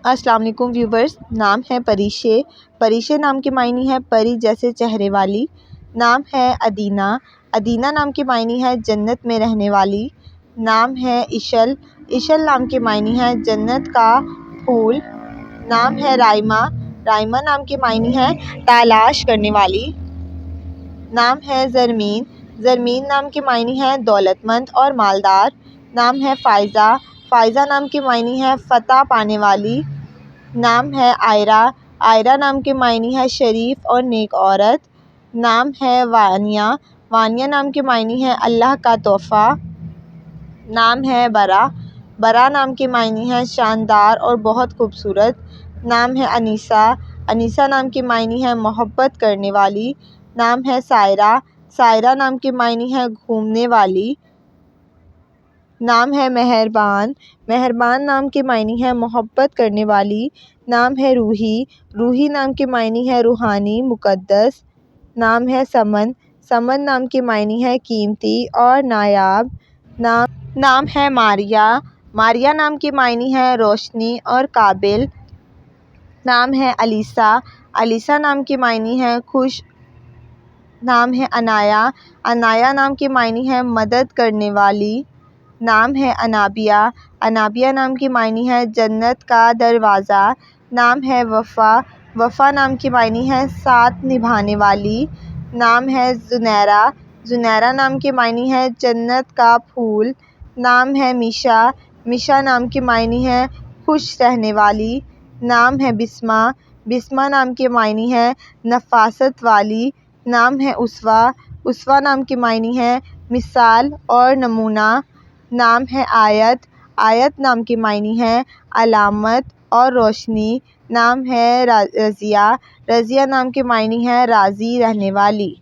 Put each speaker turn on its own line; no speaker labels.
السلام علیکم ویورز، نام ہے پریشے۔ پریشے نام کے معنی ہے پری جیسے چہرے والی۔ نام ہے ادینہ۔ ادینہ نام کے معنی ہے جنت میں رہنے والی۔ نام ہے اشل۔ اشل نام کے معنی ہے جنت کا پھول۔ نام ہے رائمہ۔ رائمہ نام کے معنی ہے تلاش کرنے والی۔ نام ہے زرمین۔ زرمین نام کے معنی ہے دولت مند اور مالدار۔ نام ہے فائزہ۔ فائزہ نام کے معنی ہے فتح پانے والی۔ نام ہے عائرہ۔ عائرہ نام کے معنی ہے شریف اور نیک عورت۔ نام ہے وانیہ۔ وانیہ نام کے معنی ہے اللہ کا تحفہ۔ نام ہے برا۔ برا نام کے معنی ہے شاندار اور بہت خوبصورت۔ نام ہے انیسہ۔ انیسہ نام کے معنی ہے محبت کرنے والی۔ نام ہے سائرہ۔ سائرہ نام کے معنی ہے گھومنے والی۔ نام ہے مہربان۔ مہربان نام کے معنی ہے محبت کرنے والی۔ نام ہے روحی۔ روحی نام کے معنی ہے روحانی، مقدس۔ نام ہے سمن۔ سمن نام کے معنی ہے قیمتی اور نایاب۔ نام ہے ماریہ۔ ماریہ نام کے معنی ہے روشنی اور قابل۔ نام ہے علیسہ۔ علیسہ نام کے معنی ہے خوش۔ نام ہے عنایہ۔ عنایہ نام کے معنی ہے مدد کرنے والی۔ نام ہے انابیہ۔ انابیہ نام کے معنی ہے جنت کا دروازہ۔ نام ہے وفا۔ وفا نام کے معنی ہے ساتھ نبھانے والی۔ نام ہے زنیرہ۔ زنیرہ نام کے معنی ہے جنت کا پھول۔ نام ہے میشا۔ میشا نام کے معنی ہے خوش رہنے والی۔ نام ہے بسمہ۔ بسمہ نام کے معنی ہے نفاست والی۔ نام ہے اسوہ۔ اسوہ نام کے معنی ہے مثال اور نمونہ۔ نام ہے آیت۔ آیت نام کے معنی ہے علامت اور روشنی۔ نام ہے رضیہ۔ رضیہ نام کے معنی ہے راضی رہنے والی۔